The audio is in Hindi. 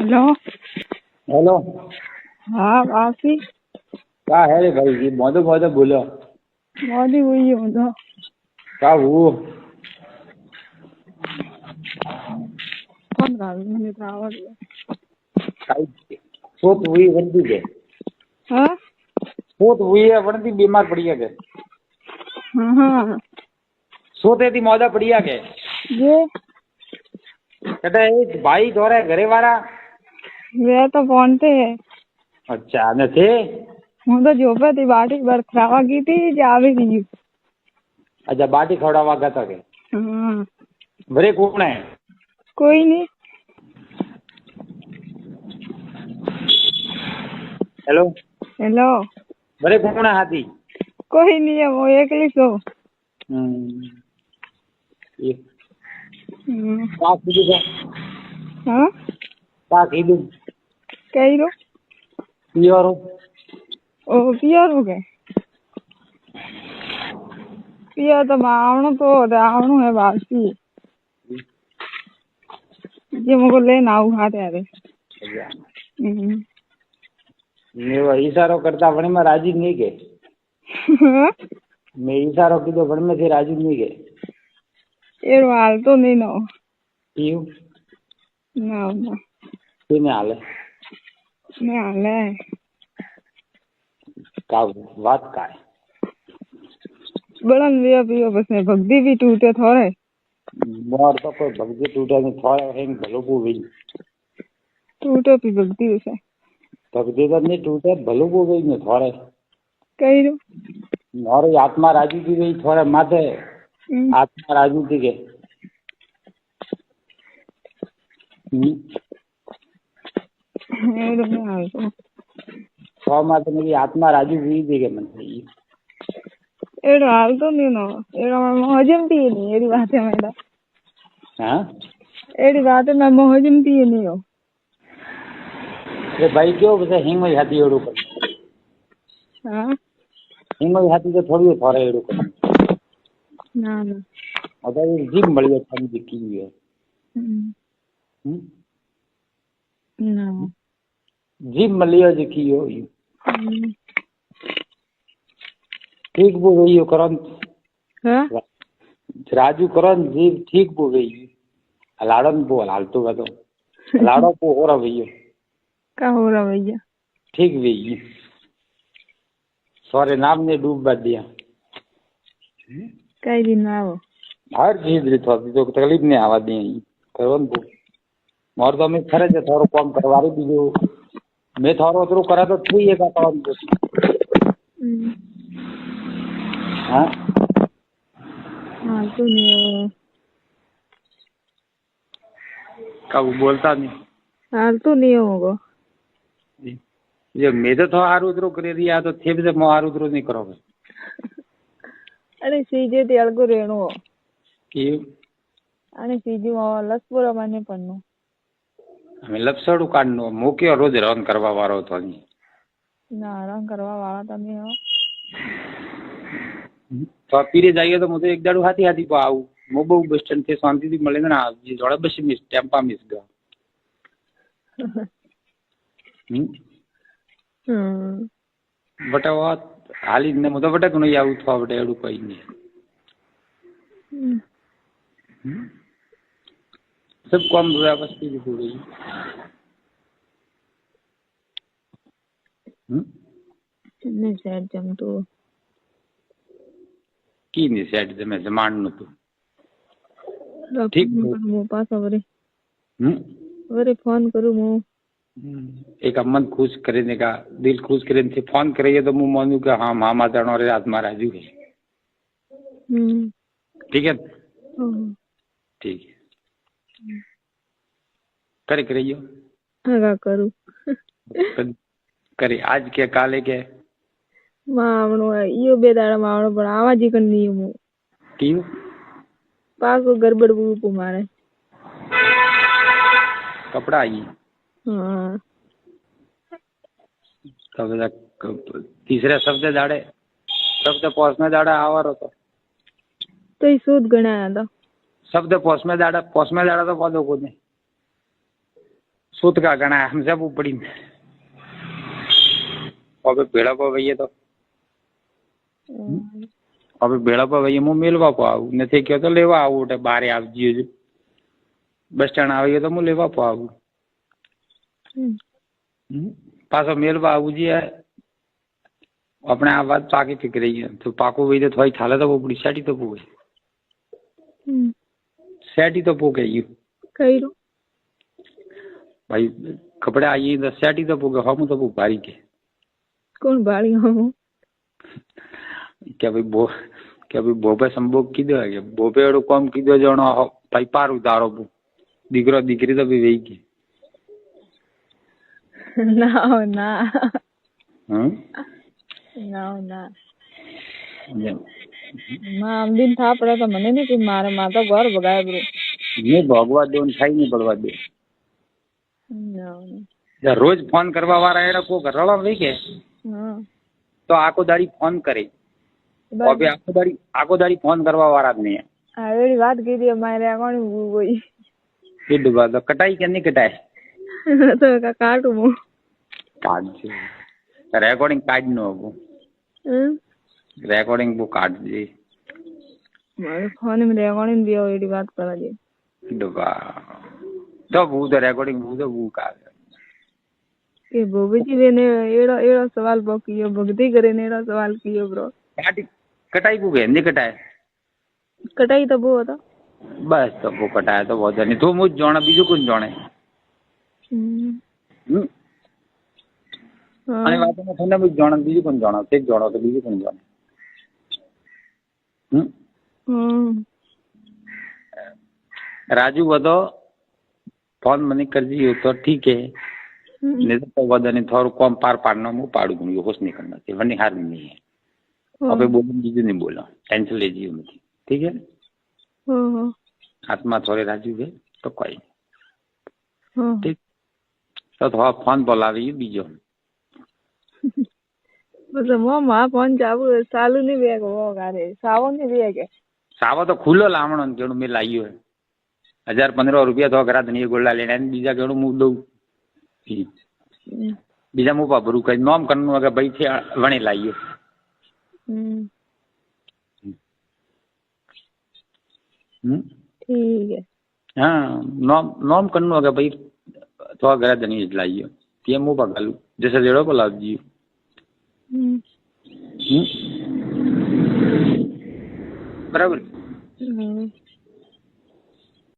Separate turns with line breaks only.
हेलो।
हेलो।
हाँ बापी।
क्या है रे भाई, ये मोदो मोदो बोलो।
मोदी हुई है मुझे।
क्या वो
कौन रहा मुझे तो आवाज है।
काई सोत हुई वंदी के
हाँ
सोत हुई है वंदी बीमार पड़ी है के
हाँ
सोते थी मोदा पड़ी है के
ये
कहता है भाई थोड़े घरे वाला।
वे तो फोन पे है।
अच्छा न थे।
હું તો જોપે થી બાટી બરખરાવા ગઈ थी जावे नहीं।
अच्छा बाटी खवड़ावा गया था के
हाँ
बरे कौन है।
कोई नहीं।
हेलो।
हेलो।
बरे कौन है हाथी।
कोई नहीं है वो एकली सो।
ये का कीधु का
हाँ
का कीधु
कही रो।
पियोरो
ओ पियर हो गए। पियर तो आवणो तो आवणो है बासी। ये मुझको लेना आऊ हाथ यारे।
मैं इशारो करता वणी में राजी नहीं के मैं इशारो कीधो वणी में थे राजी नहीं के
ये हाल तो नहीं नो।
क्यों
ना ना
किने हाले
नहीं हाले
का बात का है।
बड़न लिया पियो बस में भक्ति भी टूटे थोड़े।
मोर तो कोई भक्ति टूटे नहीं थोड़ा हेंग भलो को गई
टूटे भी भक्ति उसे
भक्ति तो नहीं टूटे भलो को गई नहीं थोड़े
कही रो।
मोर आत्मा राजी थी गई थोड़े माथे आत्मा राजी थी के माथे मेरी आत्मा राजी हुई थी के मन
एडो हाल तो नहीं नो। एडो मैं हजमती नहीं एडी बात है मेरा।
हाँ
एडी बात है मैं हजमती नहीं हो।
ये भाई क्यों बस हिंग में जाती एड़ो कर
हाँ
हिंग में जाती तो थोड़ी थोड़े एड़ो कर
ना ना
अगर ये जिम बढ़िया छम दिखी हुई है
ना
जिम मलिया दिखी हो ठीक बो गई हो करन
हाँ
राजू करन जी ठीक बो गई हलाड़न बो हलाल तो बतो हलाड़ो को हो रहा भैया
क्या हो रहा भैया।
ठीक भैया सारे नाम ने डूब बच दिया
कई दिन में आओ।
हर चीज री थोड़ी तो तकलीफ नहीं आवा दी करन बो मोर तो मैं खरे जे थोड़ो काम करवारी दीजो मैं थोड़ो उतरो करा तो ठीक है का करन बो हाँ
हाँ तो नहीं
कब बोलता नहीं
हाल तो नहीं होगा।
ये मैं तो हार उतरो करे रिया तो थे भी मैं हार उतरो नहीं करोगे
अरे सीजे ते अलगो रेणो
कि
अरे सीजे में लसपुरा माने पन्नो
हमें लपसड़ू काढनो मोके रोज रन करवा वारो तो नहीं
ना आराम करवा वाला तो नहीं हो।
तो आप पीरे जाइए तो मुझे एक दाड़ू हाथी हाथी को आऊ मोबो बस स्टैंड से शांति थी मिलेगा ना ये जोड़ा बस मिस टेम्पा मिस गया बटा वो हाली ने मुझे बटा कोई आऊ था बटा एडू कोई नहीं सब कम हुआ बस पीरी हो गई
नहीं सेट जम तो
की नहीं सेट जमे जमान न तो ठीक
मो पास वरे फोन करूँ मो
एक मन खुश करने का दिल खुश करने से फोन करिए तो मुँह मानू कि हाँ मामा जानो रे आत्मा राजू है ठीक है ठीक है करे करियो
हाँ करूँ
करे आज क्या काले क्या
मावणो है यो बेदाड़ा मावणो पण आवाज ही करनी है मु
क्यों
पाको गड़बड़ बुप मारे
कपड़ा आई
हाँ
तब तीसरे शब्द दाड़े शब्द पोसने दाड़ा आवारो
तो ही सूद गणाया था
शब्द पोसमे दाड़ा तो पौधो को नहीं सूत का गणा हम सब पड़ी હવે ભેળા પર વઈએ તો હવે ભેળા પર વઈએ હું મેળવા પર આવું નથી કહો તો લેવા આવું એટલે બારે આવજો બસ સ્ટેન્ડ આવીએ તો હું લેવા પર આવું પાછો મેળવા આવું જોઈએ આપણે આ વાત પાકી ફીકરી ગઈ તો પાકું વઈ તો થોડી ચાલે તો પડી સેટી તો પૂગે સેટી તો પૂગે
કર્યું
ભાઈ કપડે આવીએ તો સેટી તો પૂગે હમ તો ભારી કે
કોણ ભાળી હું
કે ભાઈ બોપે સંભોગ કીધો કે બોપે એડું કોમ કીધો જણો ભાઈ પાર ઉતારો દીકરો દીકરી તો બી વહી ગઈ
ના ના
ના
ના માં અમદીન થા પડે તો મને નહીં કે મારે માં તો ઘર બગાય બ્રો
નહીં ભોગવા દો ને થાય નહીં પડવા દે રોજ ફોન કરવા વાળા એને કોક રળો લઈ કે તો આખો દાડી ફોન કરે હવે આખો દાડી ફોન કરવા વાળા જ નહીં
એવી વાત કીધી મારે કોણ કોઈ
કીધું વાત કટાઈ કે નહીં કટાય
તો કાઢું હું
કાઢજે રેકોર્ડિંગ કાઢ નો હતું રેકોર્ડિંગ બહુ કાઢજે
મારે ફોન માં રેકોર્ડિંગ દિયો એવી વાત કરવા દે
તો હું તો રેકોર્ડિંગ હું તો બહુ કાઢ
કે બોબીજી બેને એડો સવાલ બોક્યો ભક્તિ કરીને એડો સવાલ કિયો બ્રો
કટાઈ પૂગે નહીં કટાય
કટાઈ તો બહુ હતો
બસ તો બહુ કટાય તો બહુ નહીં તું હું જ જાણે બીજું કોણ જાણે અને વાતમાં તમને હું જાણે બીજું કોણ જાણો તે જ જાણો તો બીજું કોણ જાણે રાજુ બધો ફોન મને કરજી તો ઠીક है नहीं तो वजह नहीं थोड़ा कम पार पाड़ना मैं पाड़ू दूंगी होश नहीं करना चाहिए वरना हार नहीं है अबे बोलूँ चीजें नहीं बोला टेंशन ले जी मुझे ठीक है आत्मा थोड़े राजू है तो कोई नहीं ठीक तो थोड़ा फोन बोलावी बीजो
बस मां फोन चालू नहीं वेग वो गारे सावो नहीं वेग
सावो तो खुलो लावणो केणु मैं लाइयो है 1000-15 रुपया तो घरा धनी गोल्डा लेने बीजा केणु मु दઉં बीजा मु बाबरू कई नॉम करनो अगर भाई थे वणे लाइयो
ठीक है
हाँ नॉम करनो अगर भाई तो घरा धनी लाइयो ते मु बगालू जैसे जेड़ो बोला जी बराबर